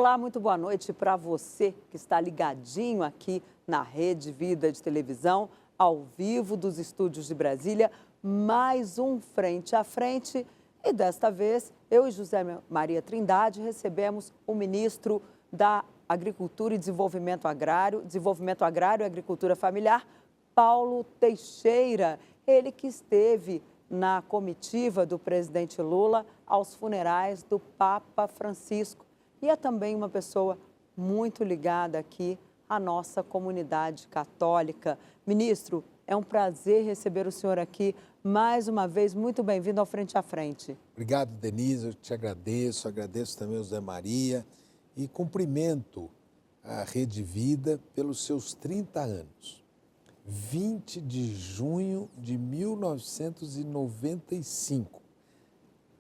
Olá, muito boa noite para você que está ligadinho aqui na Rede Vida de Televisão, ao vivo dos estúdios de Brasília, mais um Frente a Frente. E desta vez, eu e José Maria Trindade recebemos o ministro da Agricultura e Desenvolvimento Agrário e Agricultura Familiar, Paulo Teixeira. Ele que esteve na comitiva do presidente Lula aos funerais do Papa Francisco. E é também uma pessoa muito ligada aqui à nossa comunidade católica. Ministro, é um prazer receber o senhor aqui mais uma vez. Muito bem-vindo ao Frente a Frente. Obrigado, Denise, eu te agradeço também ao Zé Maria e cumprimento a Rede Vida pelos seus 30 anos. 20 de junho de 1995.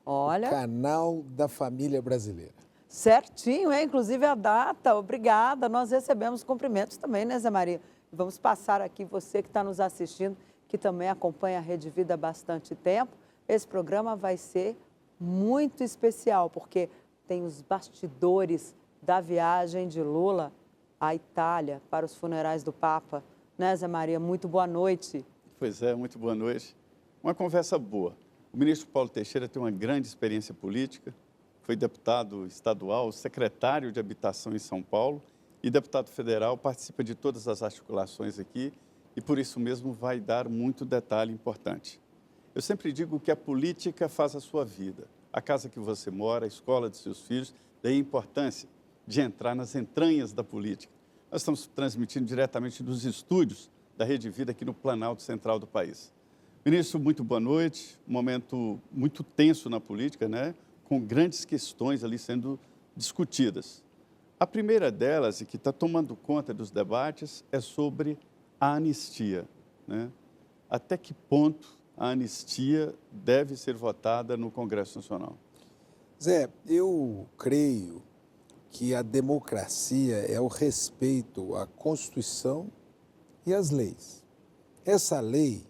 Olha. O canal da família brasileira. Certinho, é inclusive a data. Obrigada. Nós recebemos cumprimentos também, né, Zé Maria? Vamos passar aqui, você que está nos assistindo, que também acompanha a Rede Vida há bastante tempo. Esse programa vai ser muito especial, porque tem os bastidores da viagem de Lula à Itália para os funerais do Papa. Né, Zé Maria? Muito boa noite. Pois é, muito boa noite. Uma conversa boa. O ministro Paulo Teixeira tem uma grande experiência política, foi deputado estadual, secretário de Habitação em São Paulo e deputado federal, participa de todas as articulações aqui e por isso mesmo vai dar muito detalhe importante. Eu sempre digo que a política faz a sua vida, a casa que você mora, a escola de seus filhos, daí a importância de entrar nas entranhas da política. Nós estamos transmitindo diretamente dos estúdios da Rede Vida aqui no Planalto Central do país. Ministro, muito boa noite. Um momento muito tenso na política, né? Com grandes questões ali sendo discutidas. A primeira delas, e que está tomando conta dos debates, é sobre a anistia, né? Até que ponto a anistia deve ser votada no Congresso Nacional? Zé, eu creio que a democracia é o respeito à Constituição e às leis. Essa lei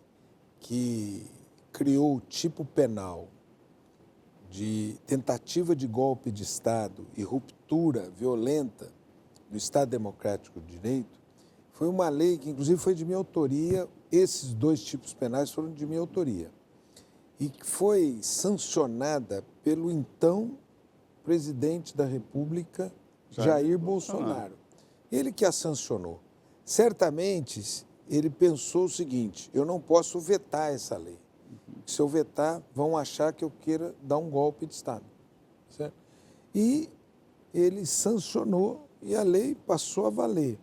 que criou o tipo penal de tentativa de golpe de Estado e ruptura violenta do Estado Democrático de Direito foi uma lei que, inclusive, foi de minha autoria. Esses dois tipos penais foram de minha autoria e que foi sancionada pelo então presidente da República, Jair Bolsonaro. Ele que a sancionou. Certamente, ele pensou o seguinte: eu não posso vetar essa lei. Se eu vetar, vão achar que eu queira dar um golpe de Estado. Certo? E ele sancionou e a lei passou a valer.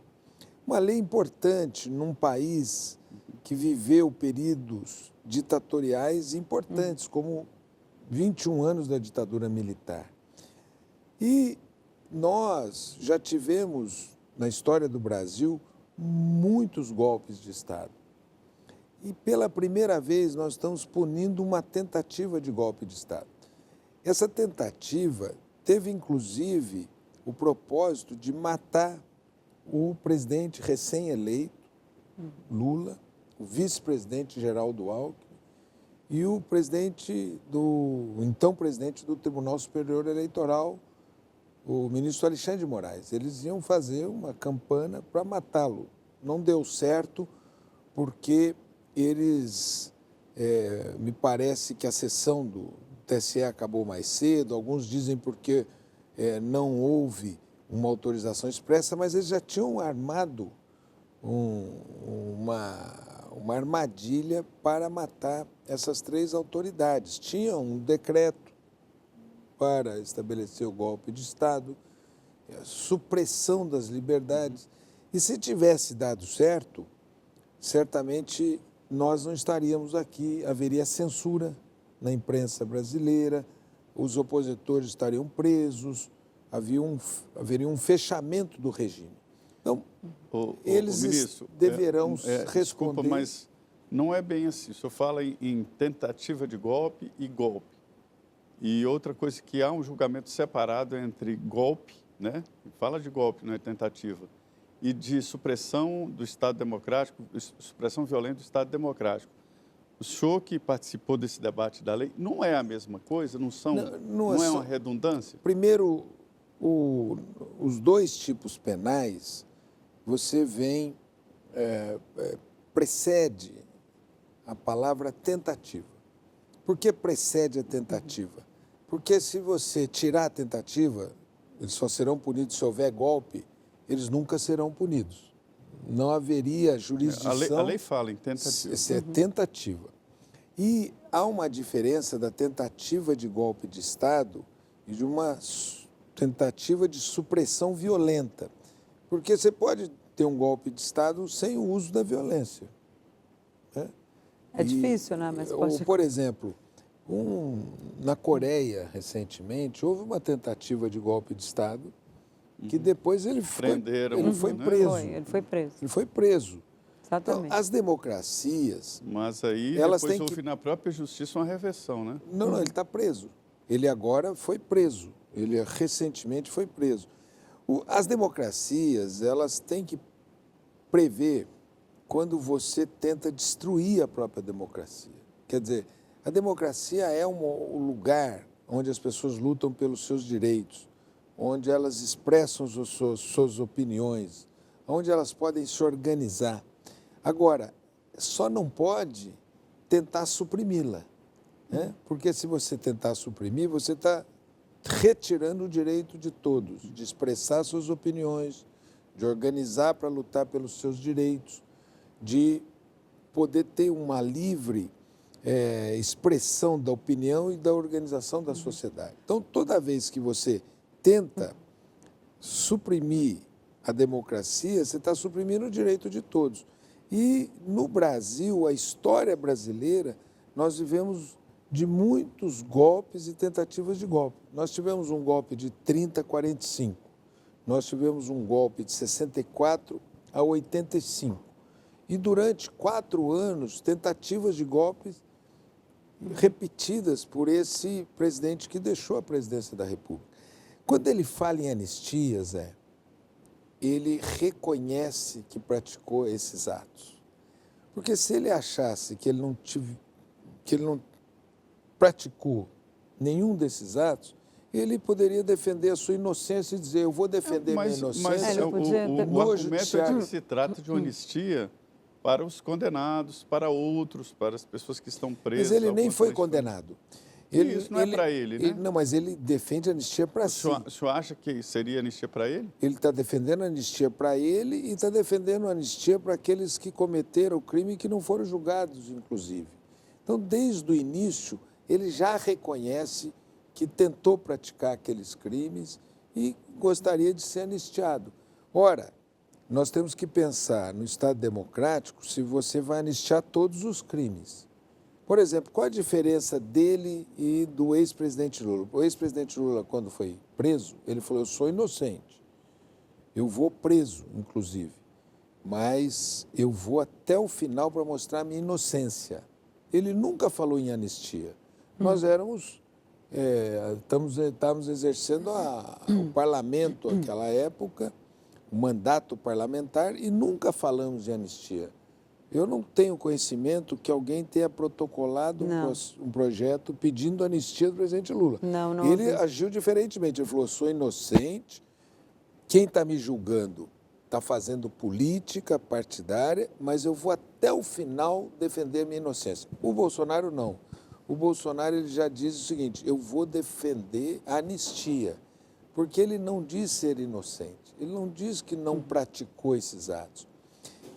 Uma lei importante num país que viveu períodos ditatoriais importantes, como 21 anos da ditadura militar. E nós já tivemos, na história do Brasil, muitos golpes de Estado. E pela primeira vez nós estamos punindo uma tentativa de golpe de Estado. Essa tentativa teve, inclusive, o propósito de matar o presidente recém-eleito, Lula, o vice-presidente Geraldo Alckmin e o então presidente do Tribunal Superior Eleitoral, o ministro Alexandre de Moraes. Eles iam fazer uma campanha para matá-lo. Não deu certo porque eles, me parece que a sessão do TSE acabou mais cedo, alguns dizem porque não houve uma autorização expressa, mas eles já tinham armado uma armadilha para matar essas três autoridades. Tinha um decreto para estabelecer o golpe de Estado, a supressão das liberdades. E se tivesse dado certo, certamente nós não estaríamos aqui, haveria censura na imprensa brasileira, os opositores estariam presos, haveria um fechamento do regime. Então, eles ministro, deverão responder... Desculpa, mas não é bem assim. O senhor fala em tentativa de golpe e golpe. E outra coisa, que há um julgamento separado entre golpe, né? Fala de golpe, não é tentativa, e de supressão do Estado Democrático, supressão violenta do Estado Democrático. O senhor que participou desse debate da lei, não é a mesma coisa? Não é uma redundância? Primeiro, os dois tipos penais, você vem, precede a palavra tentativa. Por que precede a tentativa? Porque se você tirar a tentativa, eles só serão punidos se houver golpe, eles nunca serão punidos. Não haveria jurisdição. A lei fala em tentativa. Se é tentativa. E há uma diferença da tentativa de golpe de Estado e de uma tentativa de supressão violenta. Porque você pode ter um golpe de Estado sem o uso da violência. Né? É difícil, né? Mas pode... Ou, por exemplo, na Coreia, recentemente, houve uma tentativa de golpe de Estado que depois ele foi preso. Ele foi preso. Ele foi preso. Exatamente. Então, as democracias... Mas aí elas depois têm houve na própria justiça uma reversão, né? Não, ele está preso. Ele agora foi preso. Ele recentemente foi preso. As democracias, elas têm que prever quando você tenta destruir a própria democracia. Quer dizer, a democracia é um lugar onde as pessoas lutam pelos seus direitos, onde elas expressam suas opiniões, onde elas podem se organizar. Agora, só não pode tentar suprimi-la, né? Porque se você tentar suprimir, você está retirando o direito de todos, de expressar suas opiniões, de organizar para lutar pelos seus direitos, de poder ter uma livre expressão da opinião e da organização da sociedade. Então, toda vez que você tenta suprimir a democracia, você está suprimindo o direito de todos. E, no Brasil, a história brasileira, nós vivemos de muitos golpes e tentativas de golpe. Nós tivemos um golpe de 30 a 45, nós tivemos um golpe de 64 a 85. E, durante 4 anos, tentativas de golpes repetidas por esse presidente que deixou a presidência da República. Quando ele fala em anistia, Zé, ele reconhece que praticou esses atos. Porque se ele achasse que ele não praticou nenhum desses atos, ele poderia defender a sua inocência e dizer, eu vou defender minha inocência. Mas o argumento é que se trata de uma anistia para os condenados, para outros, para as pessoas que estão presas. Mas ele nem foi condenado. Isso não é para ele, né? Não, mas ele defende anistia para si. O senhor acha que seria anistia para ele? Ele está defendendo anistia para ele e está defendendo anistia para aqueles que cometeram o crime e que não foram julgados, inclusive. Então, desde o início, ele já reconhece que tentou praticar aqueles crimes e gostaria de ser anistiado. Ora, nós temos que pensar no Estado democrático se você vai anistiar todos os crimes. Por exemplo, qual a diferença dele e do ex-presidente Lula? O ex-presidente Lula, quando foi preso, ele falou, eu sou inocente. Eu vou preso, inclusive, mas eu vou até o final para mostrar a minha inocência. Ele nunca falou em anistia. Nós estávamos exercendo o parlamento naquela época, o mandato parlamentar, e nunca falamos de anistia. Eu não tenho conhecimento que alguém tenha protocolado um projeto pedindo anistia do presidente Lula. Não. Ele agiu diferentemente. Ele falou, sou inocente, quem está me julgando está fazendo política partidária, mas eu vou até o final defender a minha inocência. O Bolsonaro não. O Bolsonaro ele já diz o seguinte, eu vou defender a anistia, porque ele não diz ser inocente, ele não diz que não praticou esses atos.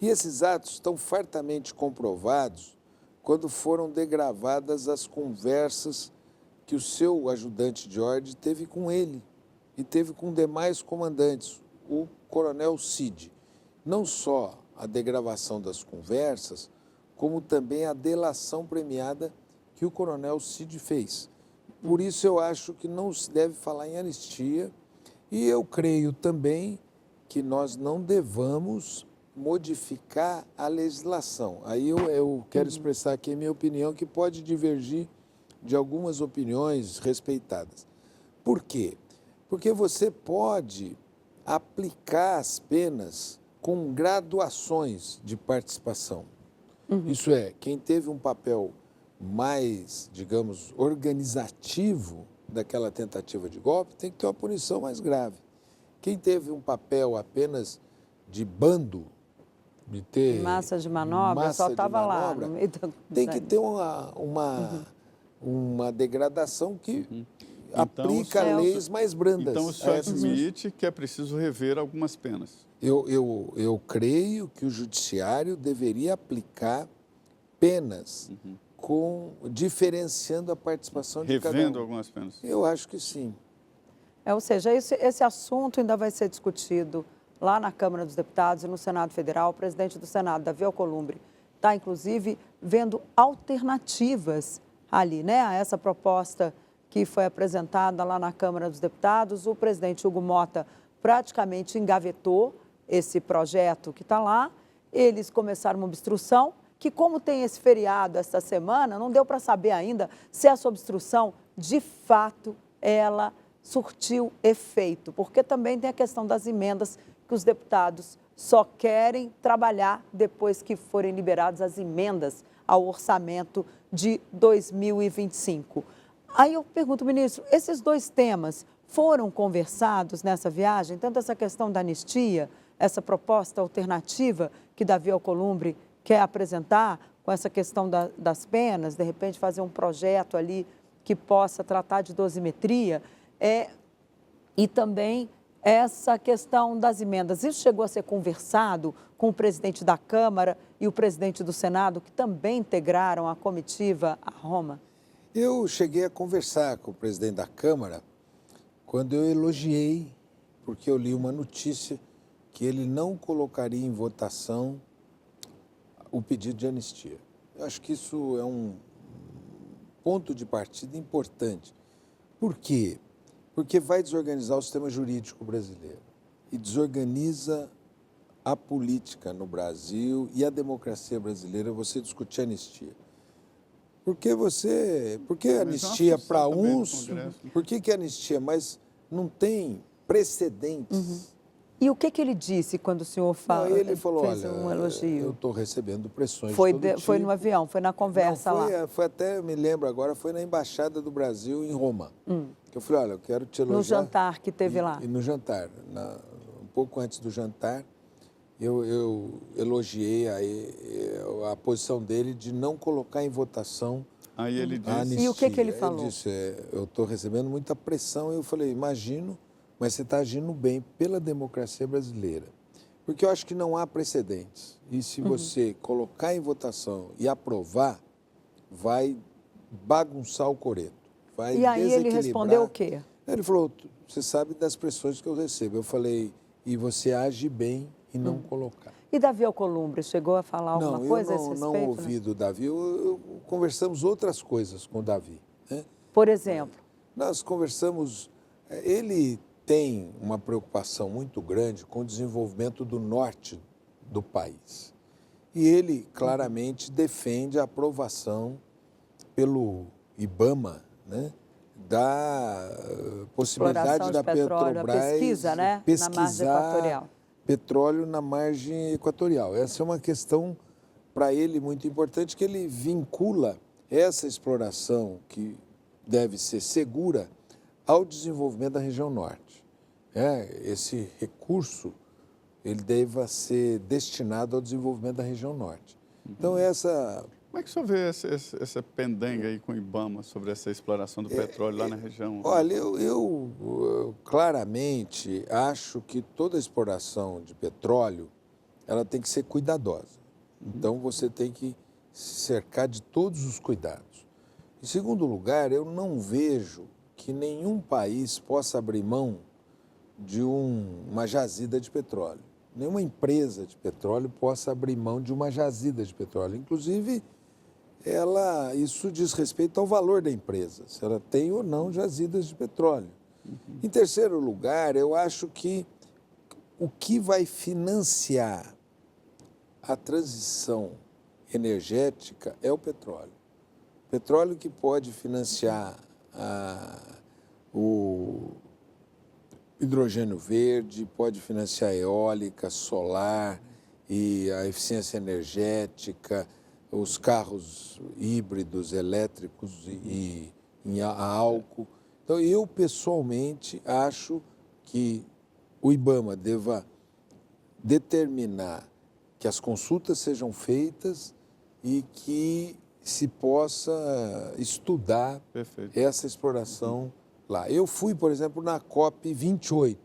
E esses atos estão fartamente comprovados quando foram degravadas as conversas que o seu ajudante de ordem teve com ele e teve com demais comandantes, o coronel Cid. Não só a degravação das conversas, como também a delação premiada que o coronel Cid fez. Por isso eu acho que não se deve falar em anistia e eu creio também que nós não devamos modificar a legislação. Aí eu quero expressar aqui a minha opinião, que pode divergir de algumas opiniões respeitadas. Por quê? Porque você pode aplicar as penas com graduações de participação. Isso é, quem teve um papel mais, digamos, organizativo daquela tentativa de golpe, tem que ter uma punição mais grave. Quem teve um papel apenas de bando, de ter massa de manobra, só estava lá no meio da... tem que ter uma degradação que aplica leis mais brandas. Então, o senhor admite que é preciso rever algumas penas? Eu creio que o judiciário deveria aplicar penas diferenciando a participação de cada um. Revendo algumas penas? Eu acho que sim. Ou seja, esse assunto ainda vai ser discutido lá na Câmara dos Deputados e no Senado Federal. O presidente do Senado, Davi Alcolumbre, está, inclusive, vendo alternativas ali, né, a essa proposta que foi apresentada lá na Câmara dos Deputados. O presidente Hugo Mota praticamente engavetou esse projeto que está lá. Eles começaram uma obstrução, que como tem esse feriado esta semana, não deu para saber ainda se essa obstrução, de fato, ela surtiu efeito, porque também tem a questão das emendas que os deputados só querem trabalhar depois que forem liberadas as emendas ao orçamento de 2025. Aí eu pergunto, ministro, esses dois temas foram conversados nessa viagem? Tanto essa questão da anistia, essa proposta alternativa que Davi Alcolumbre quer apresentar, com essa questão das penas, de repente fazer um projeto ali que possa tratar de dosimetria, e também essa questão das emendas. Isso chegou a ser conversado com o presidente da Câmara e o presidente do Senado, que também integraram a comitiva a Roma? Eu cheguei a conversar com o presidente da Câmara quando eu elogiei, porque eu li uma notícia que ele não colocaria em votação o pedido de anistia. Eu acho que isso é um ponto de partida importante. Por quê? Porque vai desorganizar o sistema jurídico brasileiro e desorganiza a política no Brasil e a democracia brasileira você discutir anistia. Por que anistia para uns? Por que anistia? Mas não tem precedentes. E o que ele disse quando o senhor ele falou, fez um elogio? Eu estou recebendo pressões foi de todo tipo. Foi no avião, foi na conversa lá? Foi até, me lembro agora, foi na Embaixada do Brasil em Roma. Que eu falei, olha, eu quero te elogiar. No jantar que teve lá? E no jantar. Um pouco antes do jantar, eu elogiei a posição dele de não colocar em votação. Aí ele disse... A anistia. E o que ele falou? Ele disse, eu estou recebendo muita pressão. Eu falei, imagino, mas você está agindo bem pela democracia brasileira. Porque eu acho que não há precedentes. E se você colocar em votação e aprovar, vai bagunçar o coreto. Vai e aí ele respondeu o quê? Ele falou, você sabe das pressões que eu recebo. Eu falei, e você age bem em não colocar. E Davi Alcolumbre chegou a falar alguma coisa a esse respeito? Não ouvi do Davi. Conversamos outras coisas com o Davi. Né? Por exemplo? Nós conversamos... Ele tem uma preocupação muito grande com o desenvolvimento do norte do país. E ele claramente defende a aprovação pelo IBAMA, né, da possibilidade da Petrobras pesquisa, né, na margem equatorial. Petróleo na margem equatorial. Essa é uma questão para ele muito importante, que ele vincula essa exploração, que deve ser segura, ao desenvolvimento da região norte. Esse recurso ele deva ser destinado ao desenvolvimento da região norte. Então, essa... Como é que o senhor vê essa pendenga aí com o IBAMA sobre essa exploração do petróleo lá na região? Olha, eu claramente acho que toda exploração de petróleo ela tem que ser cuidadosa. Então, você tem que se cercar de todos os cuidados. Em segundo lugar, eu não vejo que nenhum país possa abrir mão de uma jazida de petróleo. Nenhuma empresa de petróleo possa abrir mão de uma jazida de petróleo. Inclusive, isso diz respeito ao valor da empresa, se ela tem ou não jazidas de petróleo. Em terceiro lugar, eu acho que o que vai financiar a transição energética é o petróleo. O petróleo que pode financiar o hidrogênio verde, pode financiar a eólica, solar e a eficiência energética, os carros híbridos, elétricos e a álcool. Então, eu pessoalmente acho que o IBAMA deva determinar que as consultas sejam feitas e que se possa estudar Perfeito. essa exploração lá. Eu fui, por exemplo, na COP28.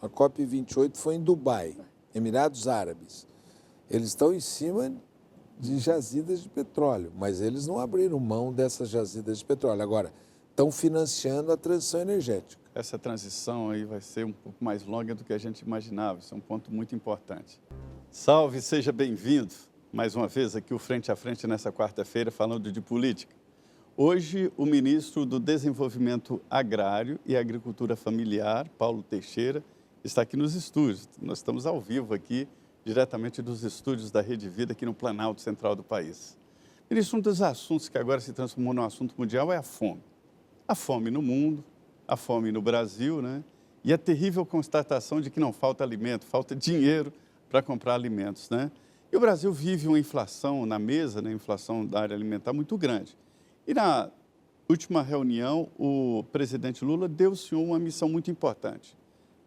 A COP28 foi em Dubai, Emirados Árabes. Eles estão em cima de jazidas de petróleo, mas eles não abriram mão dessas jazidas de petróleo. Agora, estão financiando a transição energética. Essa transição aí vai ser um pouco mais longa do que a gente imaginava. Isso é um ponto muito importante. Salve, seja bem-vindo mais uma vez aqui o Frente a Frente nessa quarta-feira falando de política. Hoje, o ministro do Desenvolvimento Agrário e Agricultura Familiar, Paulo Teixeira, está aqui nos estúdios. Nós estamos ao vivo aqui, diretamente dos estúdios da Rede Vida aqui no Planalto Central do país. Ministro, um dos assuntos que agora se transformou num assunto mundial é a fome. A fome no mundo, a fome no Brasil, né? E a terrível constatação de que não falta alimento, falta dinheiro para comprar alimentos, né? E o Brasil vive uma inflação na mesa, né? Inflação da área alimentar muito grande. E na última reunião, o presidente Lula deu ao senhor uma missão muito importante,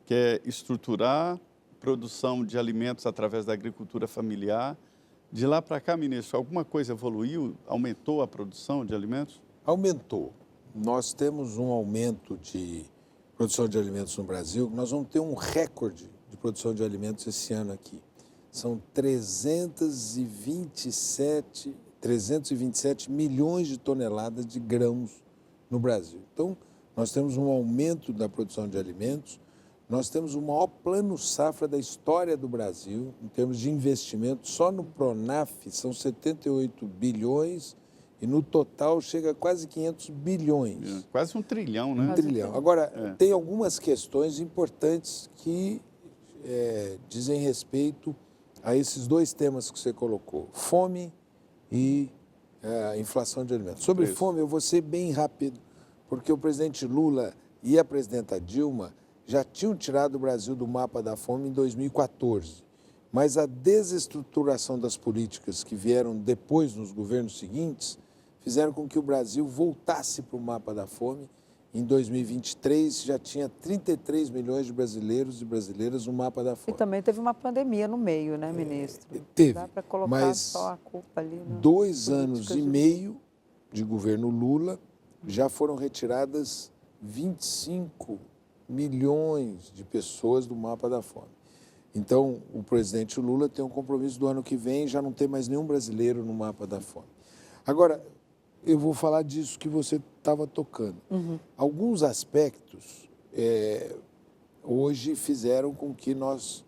que é estruturar produção de alimentos através da agricultura familiar. De lá para cá, ministro, alguma coisa evoluiu? Aumentou a produção de alimentos? Aumentou. Nós temos um aumento de produção de alimentos no Brasil. Nós vamos ter um recorde de produção de alimentos esse ano aqui. São 327 milhões de toneladas de grãos no Brasil. Então, nós temos um aumento da produção de alimentos. Nós temos o maior plano safra da história do Brasil, em termos de investimento. Só no Pronaf são 78 bilhões e no total chega a quase 500 bilhões. Quase 1 trilhão, né? 1 trilhão. Agora, tem algumas questões importantes que dizem respeito a esses dois temas que você colocou, fome e inflação de alimentos. Sobre fome, eu vou ser bem rápido, porque o presidente Lula e a presidenta Dilma já tinham tirado o Brasil do mapa da fome em 2014, mas a desestruturação das políticas que vieram depois nos governos seguintes fizeram com que o Brasil voltasse para o mapa da fome. Em 2023, já tinha 33 milhões de brasileiros e brasileiras no mapa da fome. E também teve uma pandemia no meio, né, ministro? Teve, dá para colocar mas só a culpa ali. 2 anos e meio de governo Lula, já foram retiradas 25 milhões de pessoas do mapa da fome. Então, o presidente Lula tem um compromisso do ano que vem, já não tem mais nenhum brasileiro no mapa da fome. Agora, eu vou falar disso que você estava tocando. Alguns aspectos hoje fizeram com que nós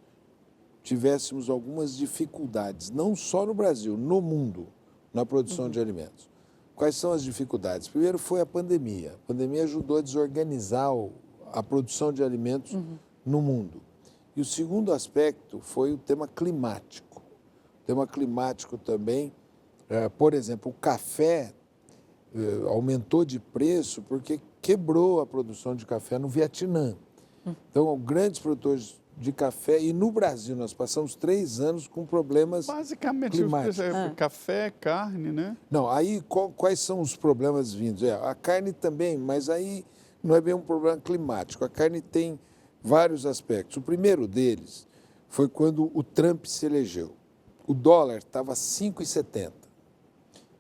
tivéssemos algumas dificuldades, não só no Brasil, no mundo, na produção de alimentos. Quais são as dificuldades? Primeiro foi a pandemia. A pandemia ajudou a desorganizar a produção de alimentos no mundo. E o segundo aspecto foi o tema climático. O tema climático também, por exemplo, o café aumentou de preço porque quebrou a produção de café no Vietnã. Então, grandes produtores de café, e no Brasil nós passamos 3 anos com problemas basicamente, climáticos. Café, carne, né? Não, aí quais são os problemas vindos? A carne também, mas aí não é bem um problema climático. A carne tem vários aspectos. O primeiro deles foi quando o Trump se elegeu. O dólar estava 5,70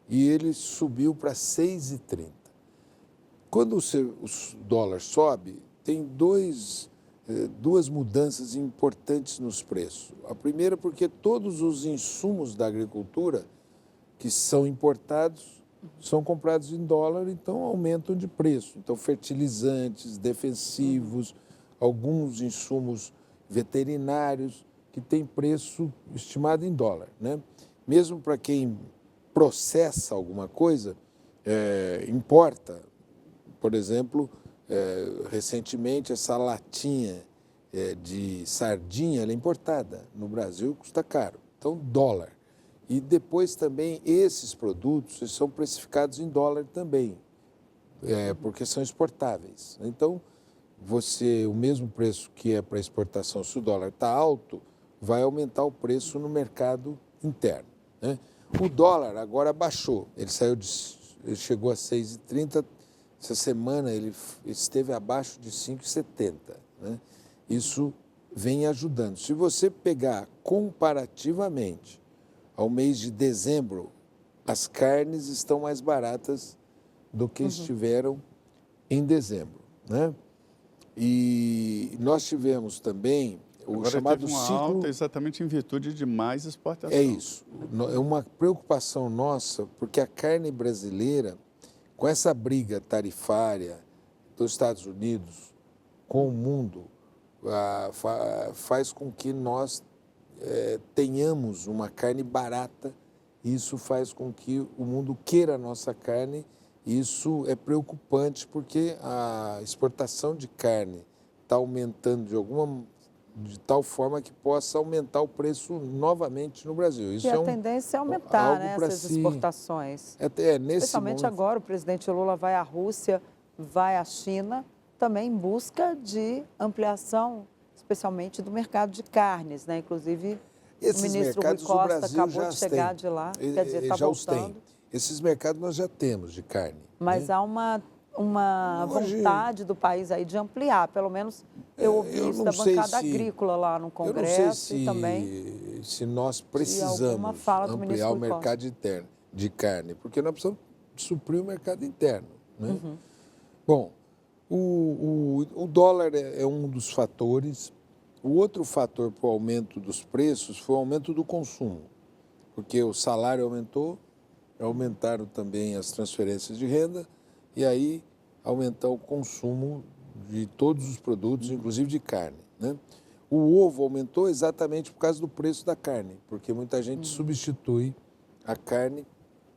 e ele subiu para 6,30. Quando o dólar sobe, tem duas mudanças importantes nos preços. A primeira porque todos os insumos da agricultura que são importados são comprados em dólar, então aumentam de preço. Então, fertilizantes, defensivos, alguns insumos veterinários que têm preço estimado em dólar, né? Mesmo para quem processa alguma coisa, importa. Por exemplo, recentemente, essa latinha de sardinha ela é importada. No Brasil, custa caro. Então, dólar. E depois também esses produtos são precificados em dólar também, porque são exportáveis. Então, o mesmo preço que é para exportação, se o dólar está alto, vai aumentar o preço no mercado interno, né? O dólar agora baixou, ele chegou a 6,30, Essa semana ele esteve abaixo de 5,70, né? Isso vem ajudando. Se você pegar comparativamente ao mês de dezembro, as carnes estão mais baratas do que estiveram em dezembro, né? E nós tivemos também o Agora chamado teve uma ciclo... alta exatamente em virtude de mais exportação. É isso. É uma preocupação nossa, porque a carne brasileira, com essa briga tarifária dos Estados Unidos com o mundo, faz com que nós tenhamos uma carne barata. Isso faz com que o mundo queira a nossa carne. Isso é preocupante porque a exportação de carne está aumentando de tal forma que possa aumentar o preço novamente no Brasil. Isso a tendência é aumentar, né, essas exportações. Nesse Especialmente momento. agora, o presidente Lula vai à Rússia, vai à China, também em busca de ampliação, especialmente do mercado de carnes, né? Inclusive, o ministro Rui Costa acabou de chegar de lá, quer dizer, está voltando. Esses mercados nós já temos de carne. Mas há uma vontade do país aí de ampliar, pelo menos eu ouvi isso da bancada agrícola lá no Congresso e também se nós precisamos ampliar o mercado interno de carne, porque nós precisamos suprir o mercado interno, né? Bom, o dólar é um dos fatores. O outro fator para o aumento dos preços foi o aumento do consumo, porque o salário aumentou, aumentaram também as transferências de renda e aí aumentar o consumo de todos os produtos, inclusive de carne, né? O ovo aumentou exatamente por causa do preço da carne, porque muita gente substitui a carne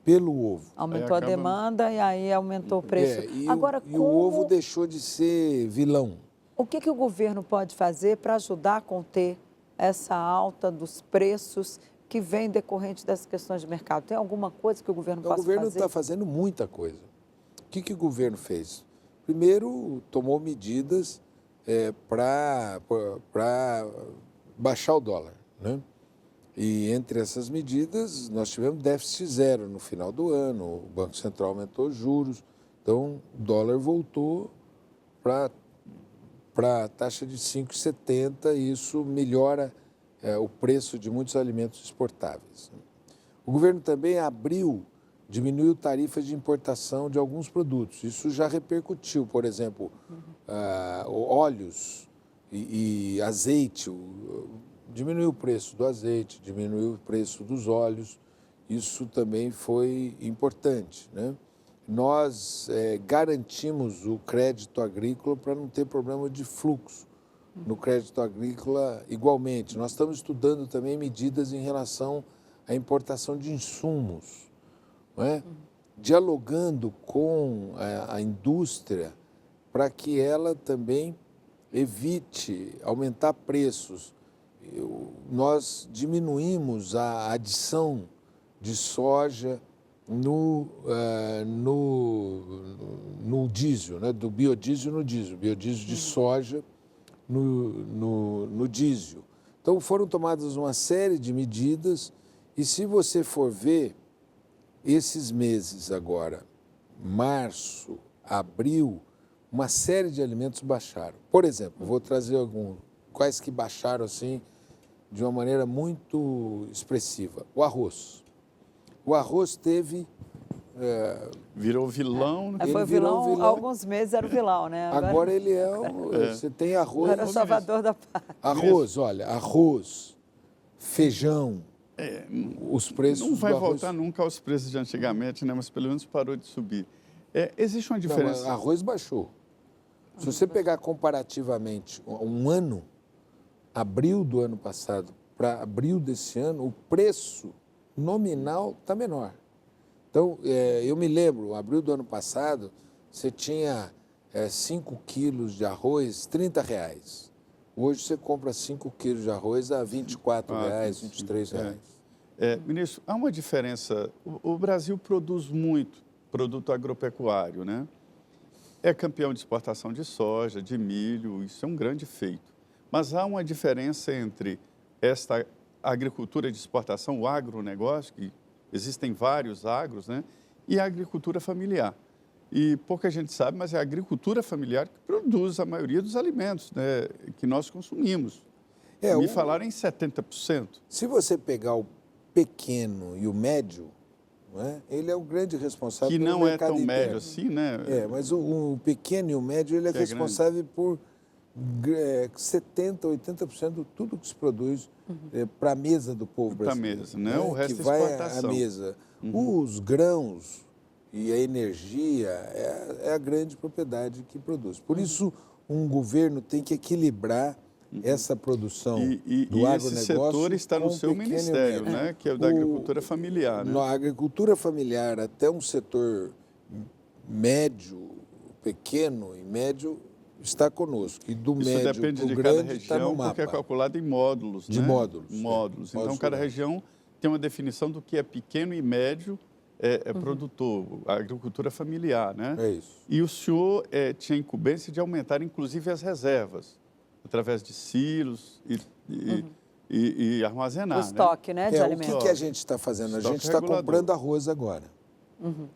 pelo ovo. Aumentou a demanda e aí aumentou o preço. Agora, o ovo deixou de ser vilão. O que o governo pode fazer para ajudar a conter essa alta dos preços que vem decorrente dessas questões de mercado? Tem alguma coisa que o governo possa fazer? O governo está fazendo muita coisa. O que o governo fez? Primeiro, tomou medidas para baixar o dólar, né? E entre essas medidas, nós tivemos déficit zero no final do ano, o Banco Central aumentou os juros, então o dólar voltou para a taxa de 5,70 e isso melhora o preço de muitos alimentos exportáveis. O governo também diminuiu tarifas de importação de alguns produtos. Isso já repercutiu, por exemplo, óleos e azeite, diminuiu o preço do azeite, diminuiu o preço dos óleos, isso também foi importante, né? Nós garantimos o crédito agrícola para não ter problema de fluxo no crédito agrícola igualmente. Nós estamos estudando também medidas em relação à importação de insumos, não é? Dialogando com a indústria para que ela também evite aumentar preços. Nós diminuímos a adição de soja no diesel, né? Do biodiesel no diesel, biodiesel de soja no diesel. Então, foram tomadas uma série de medidas e, se você for ver, esses meses agora, março, abril, uma série de alimentos baixaram. Por exemplo, vou trazer quais que baixaram assim de uma maneira muito expressiva. O arroz. O arroz teve... virou vilão. Né? Foi vilão, há alguns meses era o vilão, né? Agora ele você tem arroz... Agora é o salvador da pátria. Arroz, olha, arroz, feijão, os preços não vai do arroz... voltar nunca aos preços de antigamente, né? Mas pelo menos parou de subir. Existe uma diferença... Não, arroz baixou. Se você pegar comparativamente um ano, abril do ano passado para abril desse ano, o preço nominal está menor. Então, eu me lembro, abril do ano passado, você tinha 5 quilos de arroz, R$30. Hoje você compra 5 quilos de arroz a R$24, R$23. Ministro, há uma diferença. O Brasil produz muito produto agropecuário, né? É campeão de exportação de soja, de milho, isso é um grande feito. Mas há uma diferença entre esta agricultura de exportação, o agronegócio, que existem vários agros, né? E a agricultura familiar. E pouca gente sabe, mas é a agricultura familiar que produz a maioria dos alimentos, né, que nós consumimos. Me falaram em 70%. Se você pegar o pequeno e o médio, não é? Ele é o grande responsável Que pelo não é mercado tão interno. médio assim, né? Mas o pequeno e o médio, ele é responsável por 70%, 80% de tudo que se produz para a mesa do povo brasileiro. Para a mesa, né? O resto que é vai exportação. à mesa. Os grãos e a energia é a grande propriedade que produz. Por isso, um governo tem que equilibrar essa produção do agronegócio. Esse setor está no seu ministério, né? Que é o da agricultura familiar. Né? Na agricultura familiar, até um setor médio, pequeno e médio, está conosco. E do Isso médio depende de para o cada grande está no região, mapa. porque é calculado em módulos. De né? módulos. Módulos. Então, Módulos cada rurais. região tem uma definição do que é pequeno e médio produtor, a agricultura familiar. Né? É isso. E o senhor tinha incumbência de aumentar, inclusive, as reservas, através de silos e armazenar. O estoque, né, de O alimentos. que a gente está fazendo? A gente está comprando arroz agora.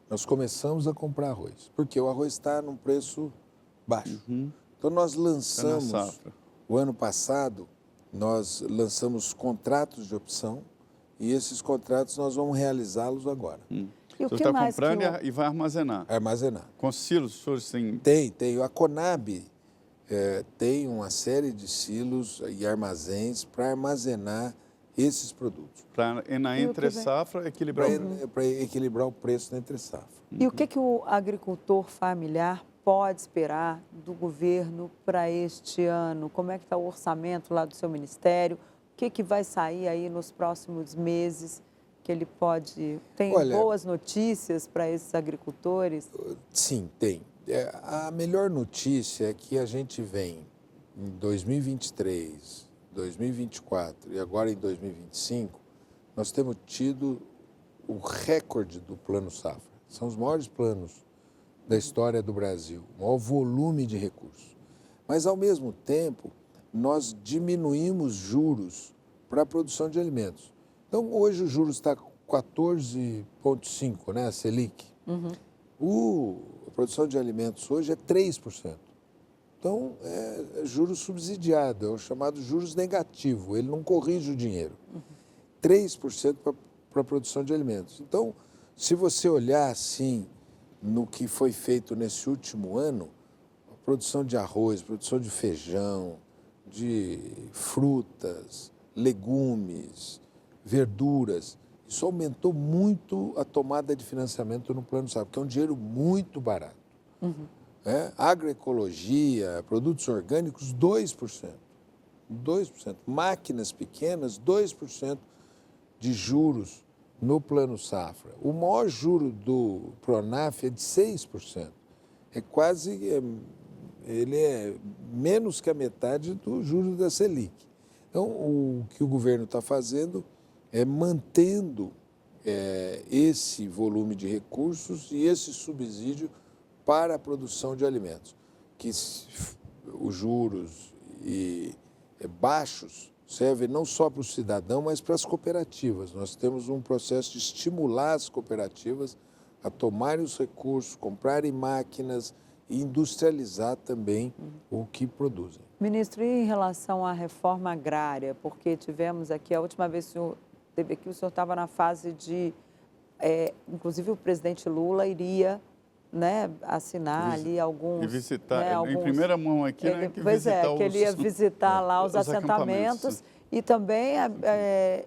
Nós começamos a comprar arroz, porque o arroz está num preço baixo. Então, nós lançamos, o ano passado, nós lançamos contratos de opção e esses contratos nós vamos realizá-los agora. E o Você que está mais comprando que e vai armazenar. Armazenar. Com silos, os senhores têm... Tem. A Conab tem uma série de silos e armazéns para armazenar esses produtos. E na entre-safra, equilibrar Para equilibrar o preço da entre-safra. E o que o agricultor familiar pode esperar do governo para este ano? Como é que está o orçamento lá do seu ministério? O que vai sair aí nos próximos meses que ele pode... Tem boas notícias para esses agricultores? Sim, tem. A melhor notícia é que a gente vem em 2023, 2024 e agora em 2025, nós temos tido o recorde do Plano Safra. São os maiores planos da história do Brasil, o maior volume de recursos. Mas, ao mesmo tempo, nós diminuímos juros para a produção de alimentos. Então, hoje o juros está 14,5%, né, a Selic. A produção de alimentos hoje é 3%. Então, é juros subsidiado, é o chamado juros negativo, ele não corrige o dinheiro. 3% para a produção de alimentos. Então, se você olhar assim no que foi feito nesse último ano, a produção de arroz, produção de feijão, de frutas, legumes, verduras, isso aumentou muito a tomada de financiamento no Plano Safra, porque é um dinheiro muito barato. Agroecologia, produtos orgânicos, 2%. 2%. Máquinas pequenas, 2% de juros no Plano Safra. O maior juro do Pronaf é de 6%. Ele é menos que a metade do juro da Selic. Então, o que o governo está fazendo é mantendo esse volume de recursos e esse subsídio para a produção de alimentos, que os juros baixos servem não só para o cidadão, mas para as cooperativas. Nós temos um processo de estimular as cooperativas a tomarem os recursos, comprarem máquinas e industrializar também o que produzem. Ministro, e em relação à reforma agrária, porque tivemos aqui, a última vez que o senhor esteve aqui, o senhor estava na fase de, inclusive o presidente Lula iria, né, assinar ali alguns... E visitar, alguns, em primeira mão aqui, né? Que ele ia visitar lá os assentamentos e também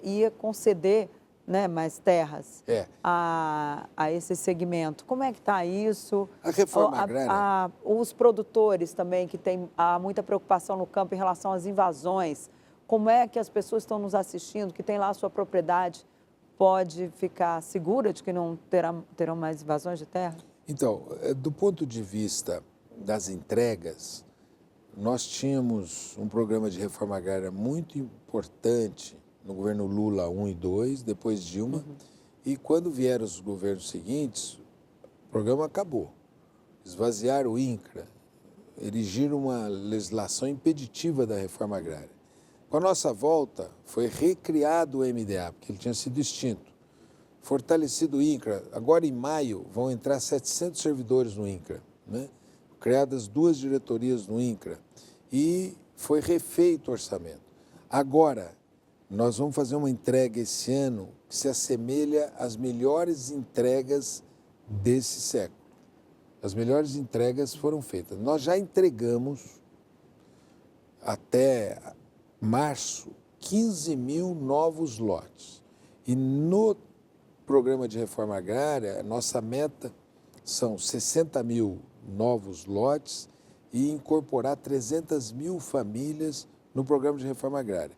ia conceder, né, mais terras a esse segmento. Como é que está isso? A reforma agrária... Os produtores também, que há muita preocupação no campo em relação às invasões. Como é que as pessoas estão nos assistindo, que têm lá a sua propriedade, pode ficar segura de que não terão mais invasões de terra? Então, do ponto de vista das entregas, nós tínhamos um programa de reforma agrária muito importante no governo Lula 1 e 2, depois Dilma, e quando vieram os governos seguintes, o programa acabou. Esvaziaram o INCRA, erigiram uma legislação impeditiva da reforma agrária. Com a nossa volta, foi recriado o MDA, porque ele tinha sido extinto. fortalecido o INCRA. Agora, em maio, vão entrar 700 servidores no INCRA, né? Criadas 2 diretorias no INCRA e foi refeito o orçamento. Agora, nós vamos fazer uma entrega esse ano que se assemelha às melhores entregas desse século. As melhores entregas foram feitas. Nós já entregamos até março 15 mil novos lotes. E no programa de reforma agrária, a nossa meta são 60 mil novos lotes e incorporar 300 mil famílias no programa de reforma agrária.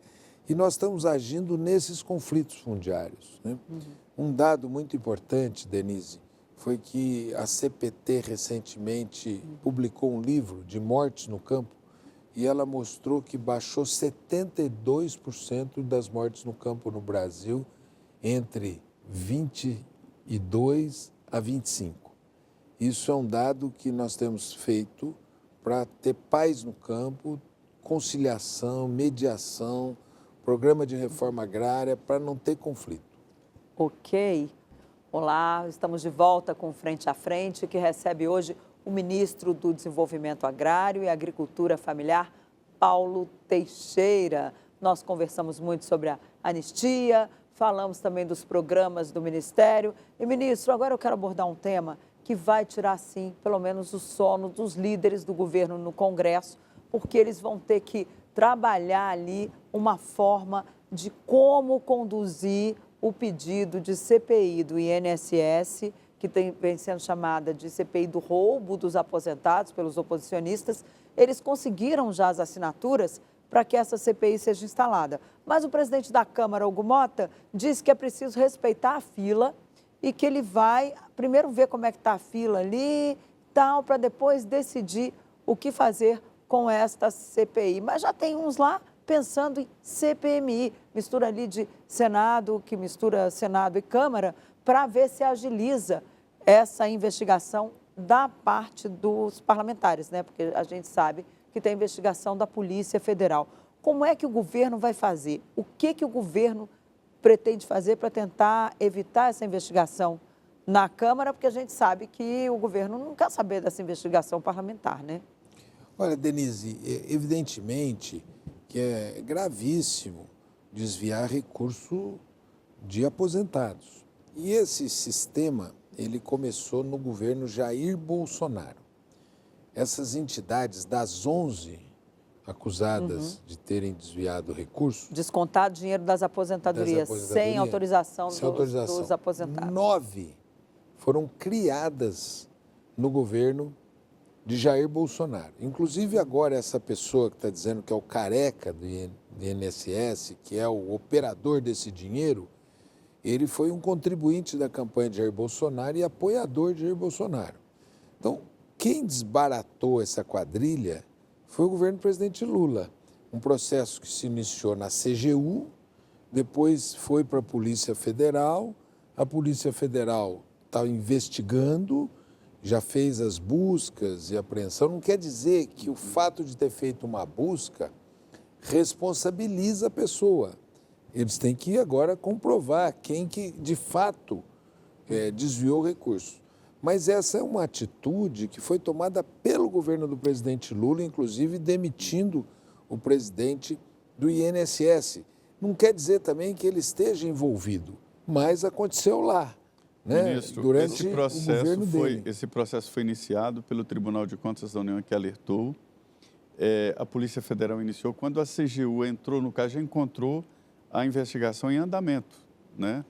E nós estamos agindo nesses conflitos fundiários, né? Um dado muito importante, Denise, foi que a CPT recentemente publicou um livro de mortes no campo e ela mostrou que baixou 72% das mortes no campo no Brasil entre 22 a 25. Isso é um dado que nós temos feito para ter paz no campo, conciliação, mediação, programa de reforma agrária para não ter conflito. Ok. Olá, estamos de volta com Frente a Frente, que recebe hoje o ministro do Desenvolvimento Agrário e Agricultura Familiar, Paulo Teixeira. Nós conversamos muito sobre a anistia, falamos também dos programas do Ministério. E, ministro, agora eu quero abordar um tema que vai tirar, sim, pelo menos o sono dos líderes do governo no Congresso, porque eles vão ter que trabalhar ali uma forma de como conduzir o pedido de CPI do INSS, que vem sendo chamada de CPI do roubo dos aposentados pelos oposicionistas. Eles conseguiram já as assinaturas para que essa CPI seja instalada. Mas o presidente da Câmara, Hugo Mota, disse que é preciso respeitar a fila e que ele vai primeiro ver como é que está a fila ali, tal, para depois decidir o que fazer com esta CPI. Mas já tem uns lá pensando em CPMI, mistura ali de Senado, que mistura Senado e Câmara, para ver se agiliza essa investigação da parte dos parlamentares, né? Porque a gente sabe que tem investigação da Polícia Federal. Como é que o governo vai fazer? O que o governo pretende fazer para tentar evitar essa investigação na Câmara? Porque a gente sabe que o governo não quer saber dessa investigação parlamentar, né? Olha, Denise, evidentemente que é gravíssimo desviar recurso de aposentados. E esse sistema, ele começou no governo Jair Bolsonaro. Essas entidades, das 11 acusadas de terem desviado recursos... Descontado dinheiro das aposentadorias, sem autorização dos aposentados. 9 foram criadas no governo de Jair Bolsonaro. Inclusive agora essa pessoa que está dizendo que é o careca do INSS, que é o operador desse dinheiro, ele foi um contribuinte da campanha de Jair Bolsonaro e apoiador de Jair Bolsonaro. Então, quem desbaratou essa quadrilha foi o governo do presidente Lula. Um processo que se iniciou na CGU, depois foi para a Polícia Federal está investigando, já fez as buscas e apreensão. Não quer dizer que o fato de ter feito uma busca responsabiliza a pessoa. Eles têm que agora comprovar quem que, de fato, desviou o recurso. Mas essa é uma atitude que foi tomada pelo governo do presidente Lula, inclusive demitindo o presidente do INSS. Não quer dizer também que ele esteja envolvido, mas aconteceu lá. Né? Ministro, Durante o governo dele. Esse processo foi iniciado pelo Tribunal de Contas da União, que alertou. A Polícia Federal iniciou. Quando a CGU entrou no caso, já encontrou a investigação em andamento, né?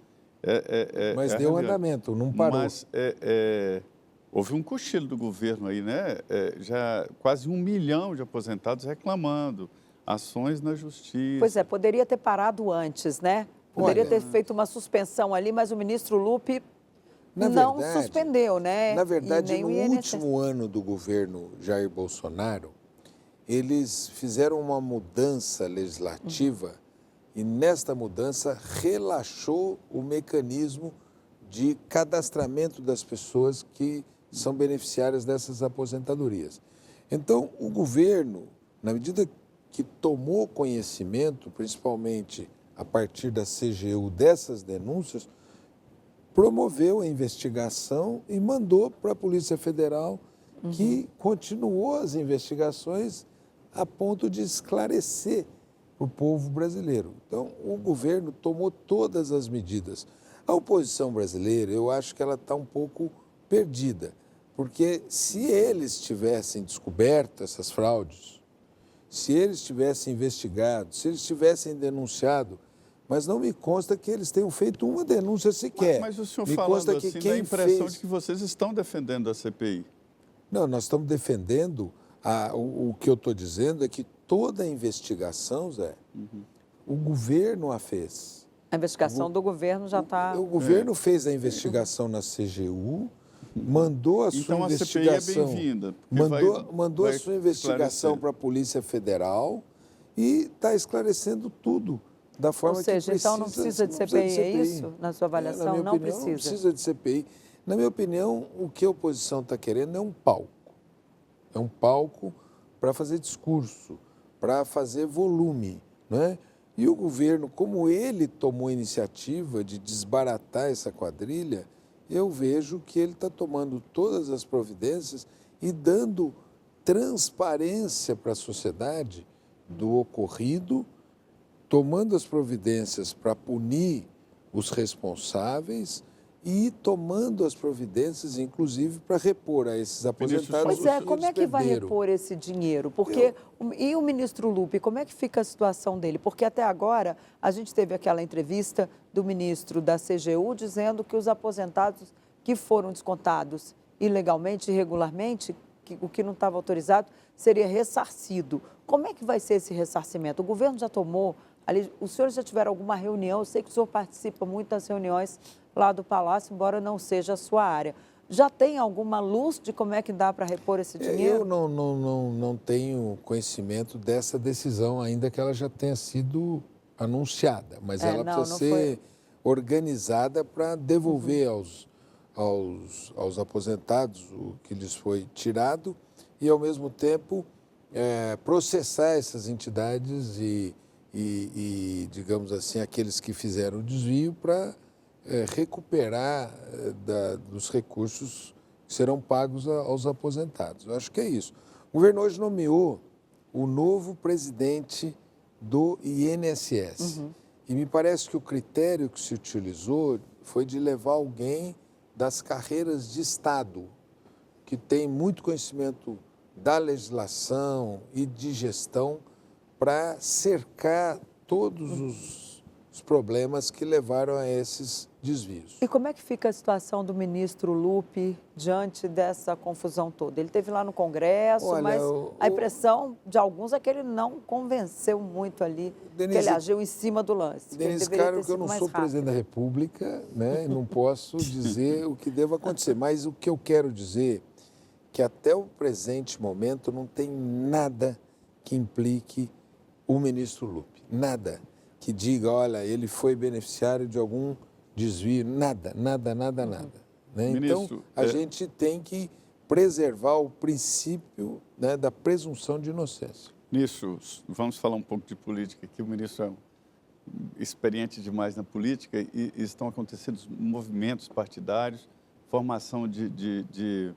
Mas deu andamento, não parou. Mas houve um cochilo do governo aí, né? Já quase 1 milhão de aposentados reclamando, ações na justiça. Pois é, poderia ter parado antes, né? Poderia ter feito uma suspensão ali, mas o ministro Lupe não suspendeu, né? Na verdade, no último ano do governo Jair Bolsonaro, eles fizeram uma mudança legislativa e nesta mudança relaxou o mecanismo de cadastramento das pessoas que são beneficiárias dessas aposentadorias. Então, o governo, na medida que tomou conhecimento, principalmente a partir da CGU, dessas denúncias, promoveu a investigação e mandou para a Polícia Federal, que continuou as investigações a ponto de esclarecer o povo brasileiro. Então, o governo tomou todas as medidas. A oposição brasileira, eu acho que ela está um pouco perdida, porque se eles tivessem descoberto essas fraudes, se eles tivessem investigado, se eles tivessem denunciado, mas não me consta que eles tenham feito uma denúncia sequer. Mas o senhor me falando consta que assim, dá a quem impressão fez... de que vocês estão defendendo a CPI. Não, nós estamos defendendo, o que eu estou dizendo é que toda a investigação, Zé, o governo a fez. A investigação do governo já está... O governo fez a investigação na CGU, mandou a sua Então, investigação... a CPI é bem-vinda. Mandou a sua investigação para a Polícia Federal e está esclarecendo tudo da forma que precisa. Ou seja, então não precisa de CPI, é isso? Na sua avaliação, na minha não opinião, precisa? Não precisa de CPI. Na minha opinião, o que a oposição está querendo é um palco. É um palco para fazer discurso, para fazer volume, não é? E o governo, como ele tomou a iniciativa de desbaratar essa quadrilha, eu vejo que ele está tomando todas as providências e dando transparência para a sociedade do ocorrido, tomando as providências para punir os responsáveis e tomando as providências, inclusive, para repor a esses aposentados. Pois é, como é que vai repor esse dinheiro? Porque, e o ministro Lupe, como é que fica a situação dele? Porque até agora a gente teve aquela entrevista do ministro da CGU dizendo que os aposentados que foram descontados ilegalmente, irregularmente, o que não estava autorizado, seria ressarcido. Como é que vai ser esse ressarcimento? O governo já tomou, ali, os senhores já tiveram alguma reunião? Eu sei que o senhor participa muito das reuniões lá do Palácio, embora não seja a sua área. Já tem alguma luz de como é que dá para repor esse dinheiro? Eu não tenho conhecimento dessa decisão, ainda que ela já tenha sido anunciada, mas ela precisa ser organizada para devolver aos aposentados o que lhes foi tirado e, ao mesmo tempo, processar essas entidades e, digamos assim, aqueles que fizeram o desvio para recuperar dos recursos que serão pagos aos aposentados. Eu acho que é isso. O governo hoje nomeou o novo presidente do INSS. E me parece que o critério que se utilizou foi de levar alguém das carreiras de Estado, que tem muito conhecimento da legislação e de gestão para cercar todos os problemas que levaram a esses desvios. E como é que fica a situação do ministro Lupe diante dessa confusão toda? Ele esteve lá no Congresso, Olha, mas a impressão de alguns é que ele não convenceu muito ali, Denise, que ele agiu em cima do lance. Denise, claro que eu não sou presidente da República, né? Não posso dizer o que deva acontecer, mas o que eu quero dizer é que até o presente momento não tem nada que implique o ministro Lupe, nada que diga, olha, ele foi beneficiário de algum desvio, nada. Né? Então, a gente tem que preservar o princípio, né, da presunção de inocência. Nisso, vamos falar um pouco de política, que o ministro é experiente demais na política e estão acontecendo movimentos partidários, formação de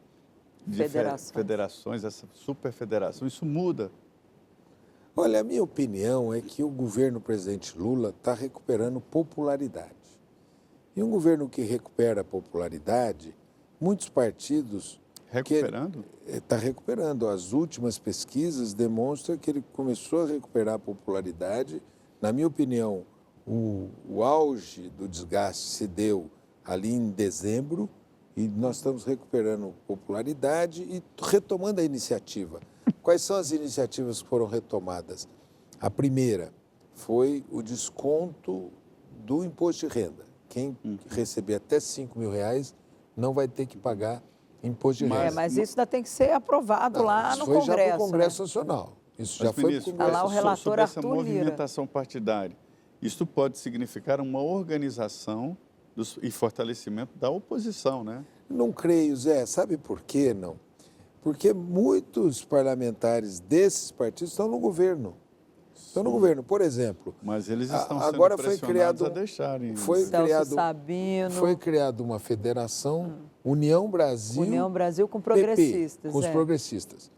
federações, essa superfederação, isso muda. Olha, a minha opinião é que o governo presidente Lula está recuperando popularidade. E um governo que recupera popularidade, muitos partidos... Recuperando? Está recuperando. As últimas pesquisas demonstram que ele começou a recuperar popularidade. Na minha opinião, o auge do desgaste se deu ali em dezembro e nós estamos recuperando popularidade e retomando a iniciativa. Quais são as iniciativas que foram retomadas? A primeira foi o desconto do imposto de renda. Quem receber até R$5 mil não vai ter que pagar imposto de renda. Mas isso ainda tem que ser aprovado lá no Congresso. Isso foi já para o Congresso Nacional. Isso já foi para o Congresso. Está lá o relator sobre essa Arthur Lira. movimentação partidária. Isso pode significar uma organização e fortalecimento da oposição, né? Não creio, Zé. Sabe por quê, não? Porque muitos parlamentares desses partidos estão no governo. Estão no governo. Por exemplo, mas eles estão sendo agora foi pressionados criado, a deixarem. Celso Sabino. Foi criada uma federação, União Brasil. União Brasil com progressistas. PP, com os progressistas.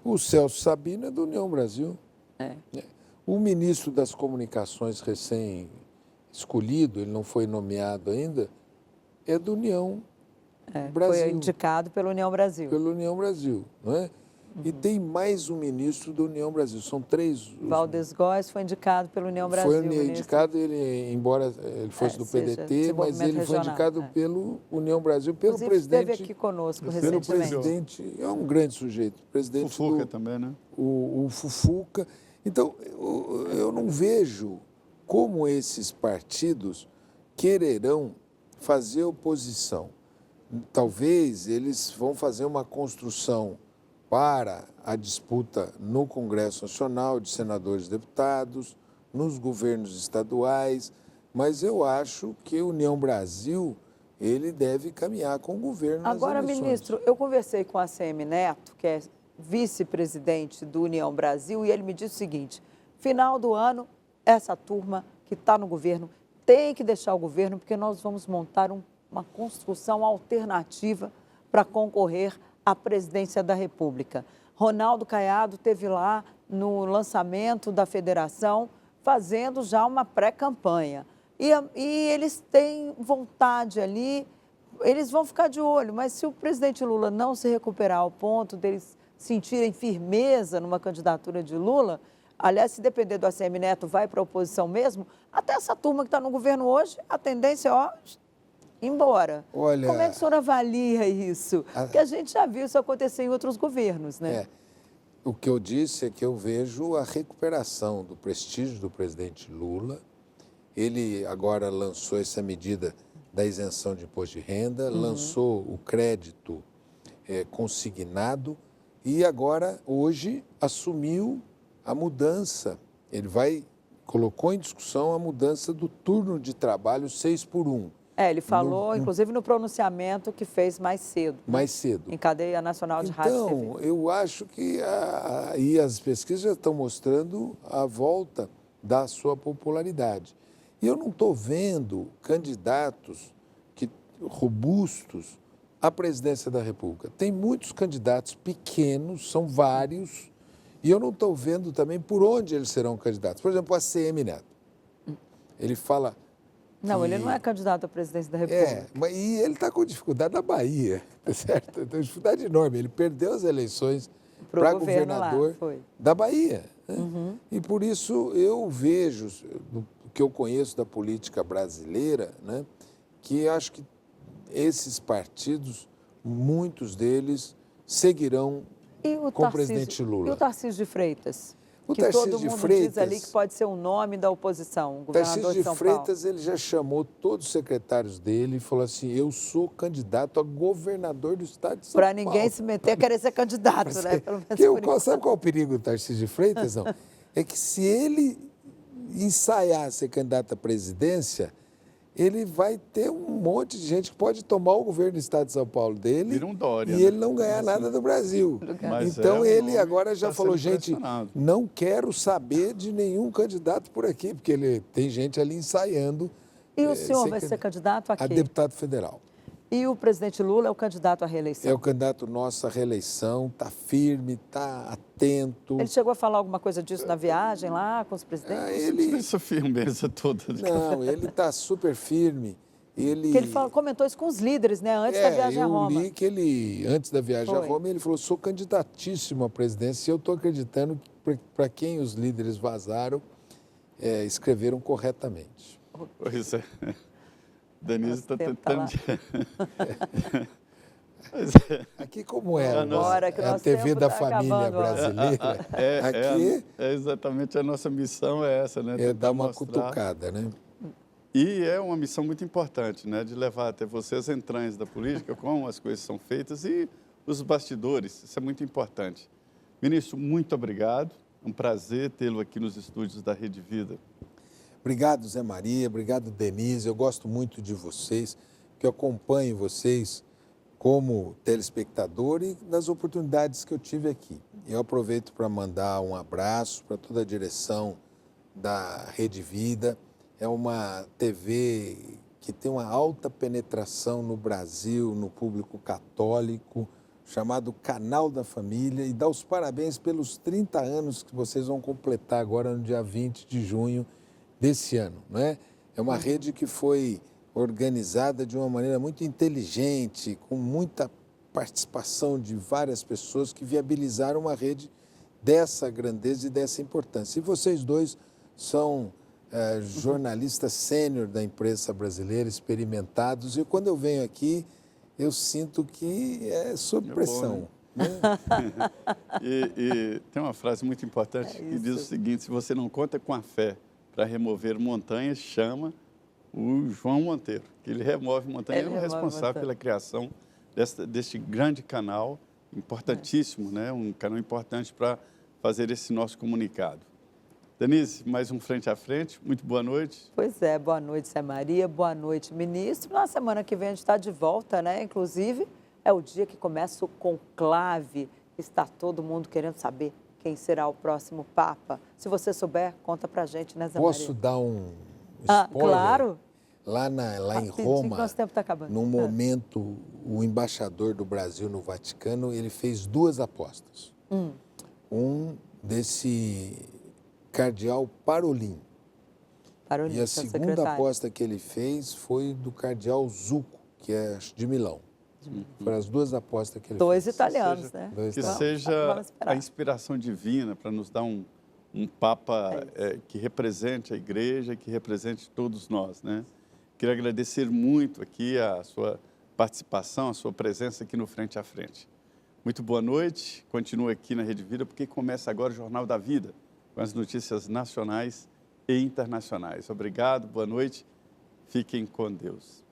O Celso Sabino é do União Brasil. O ministro das Comunicações recém-escolhido, ele não foi nomeado ainda, é do União Brasil. Foi indicado pela União Brasil. Pela União Brasil, não é? E tem mais um ministro da União Brasil. São 3. Valdes Góes foi indicado pela União Brasil. Foi indicado, ele, embora ele fosse do PDT, mas ele foi indicado pelo União Brasil, pelo presidente. Esteve aqui conosco pelo recentemente. Presidente, é um grande sujeito. Presidente Fufuca também, né? O Fufuca. Então, eu não vejo como esses partidos quererão fazer oposição. Talvez eles vão fazer uma construção para a disputa no Congresso Nacional de senadores e deputados, nos governos estaduais, mas eu acho que a União Brasil, ele deve caminhar com o governo nas Agora, eleições. ministro, eu conversei com a ACM Neto, que é vice-presidente do União Brasil, e ele me disse o seguinte: final do ano, essa turma que está no governo tem que deixar o governo, porque nós vamos montar uma construção alternativa para concorrer à presidência da República. Ronaldo Caiado esteve lá no lançamento da federação, fazendo já uma pré-campanha. E eles têm vontade ali, eles vão ficar de olho, mas se o presidente Lula não se recuperar ao ponto deles sentirem firmeza numa candidatura de Lula, aliás, se depender do ACM Neto, vai para a oposição mesmo, até essa turma que está no governo hoje, a tendência é, embora. Olha, como é que o senhor avalia isso? Porque a gente já viu isso acontecer em outros governos, né? O que eu disse é que eu vejo a recuperação do prestígio do presidente Lula. Ele agora lançou essa medida da isenção de imposto de renda, lançou o crédito consignado e agora, hoje, assumiu a mudança. Ele colocou em discussão a mudança do turno de trabalho 6x1. Ele falou, inclusive, no pronunciamento que fez mais cedo. Mais cedo. Em cadeia nacional de rádio e TV. Então, eu acho que e as pesquisas já estão mostrando a volta da sua popularidade. E eu não estou vendo candidatos robustos à presidência da República. Tem muitos candidatos pequenos, são vários, e eu não estou vendo também por onde eles serão candidatos. Por exemplo, o ACM Neto. Ele fala... Não, ele não é candidato à presidência da República. E ele está com dificuldade na Bahia, certo? Tem dificuldade enorme. Ele perdeu as eleições para governador da Bahia. Né? E por isso eu vejo, do que eu conheço da política brasileira, né, que acho que esses partidos, muitos deles, seguirão com o presidente Lula. E o Tarcísio de Freitas? O que Tarcísio todo de mundo Freitas, diz ali que pode ser o nome da oposição, o governador de São Paulo. Tarcísio de Freitas, ele já chamou todos os secretários dele e falou assim, eu sou candidato a governador do estado de São Paulo. Para ninguém se meter a querer ser candidato, né? Pelo menos sabe qual é o perigo do Tarcísio de Freitas? Não? É que se ele ensaiar ser candidato à presidência, ele vai ter um monte de gente que pode tomar o governo do estado de São Paulo dele e ele não ganhar nada do Brasil. Então ele agora já falou, gente, não quero saber de nenhum candidato por aqui, porque ele tem gente ali ensaiando. E o senhor vai ser candidato a quê? A deputado federal. E o presidente Lula é o candidato à reeleição? É o candidato nosso à reeleição, está firme, está atento. Ele chegou a falar alguma coisa disso na viagem lá com os presidentes? Essa firmeza toda. Não, ele está super firme. Que ele comentou isso com os líderes, né, antes da viagem a Roma. Eu li que ele, antes da viagem a Roma, ele falou, sou candidatíssimo à presidência e eu estou acreditando que para quem os líderes vazaram, escreveram corretamente. Pois é. Denise está tentando... Aqui como é a TV da família brasileira, aqui exatamente a nossa missão é essa, né? É dar uma cutucada, né? E é uma missão muito importante, né? De levar até você as entranhas da política, como as coisas são feitas e os bastidores, isso é muito importante. Ministro, muito obrigado, é um prazer tê-lo aqui nos estúdios da Rede Vida. Obrigado, Zé Maria, obrigado, Denise, eu gosto muito de vocês, que eu acompanho vocês como telespectador e das oportunidades que eu tive aqui. Eu aproveito para mandar um abraço para toda a direção da Rede Vida. É uma TV que tem uma alta penetração no Brasil, no público católico, chamado Canal da Família, e dá os parabéns pelos 30 anos que vocês vão completar agora no dia 20 de junho desse ano, não é? É uma rede que foi organizada de uma maneira muito inteligente, com muita participação de várias pessoas que viabilizaram uma rede dessa grandeza e dessa importância. E vocês dois são jornalistas sênior da imprensa brasileira, experimentados, e quando eu venho aqui, eu sinto que é sob pressão. Bom, né? E tem uma frase muito importante que diz o seguinte: se você não conta com a fé para remover montanhas, chama o João Monteiro, que ele remove montanhas, ele é o responsável pela criação deste grande canal, importantíssimo, né? Um canal importante para fazer esse nosso comunicado. Denise, mais um Frente a Frente, muito boa noite. Pois é, boa noite, Zé Maria, boa noite, ministro. Na semana que vem a gente está de volta, né? Inclusive, é o dia que começa o conclave, está todo mundo querendo saber quem será o próximo Papa. Se você souber, conta pra gente, né, Zé Maria? Posso dar um spoiler? Claro. Lá em Roma, nosso tempo tá acabando. num momento, o embaixador do Brasil no Vaticano, ele fez duas apostas. Um desse cardeal Parolin. E a segunda aposta que ele fez foi do cardeal Zucco, que é de Milão. Foram as duas apostas que ele Dois fez. italianos, né? Que seja a inspiração divina para nos dar um Papa que represente a Igreja, que represente todos nós, né? Queria agradecer muito aqui a sua participação, a sua presença aqui no Frente a Frente. Muito boa noite, continue aqui na Rede Vida, porque começa agora o Jornal da Vida, com as notícias nacionais e internacionais. Obrigado, boa noite, fiquem com Deus.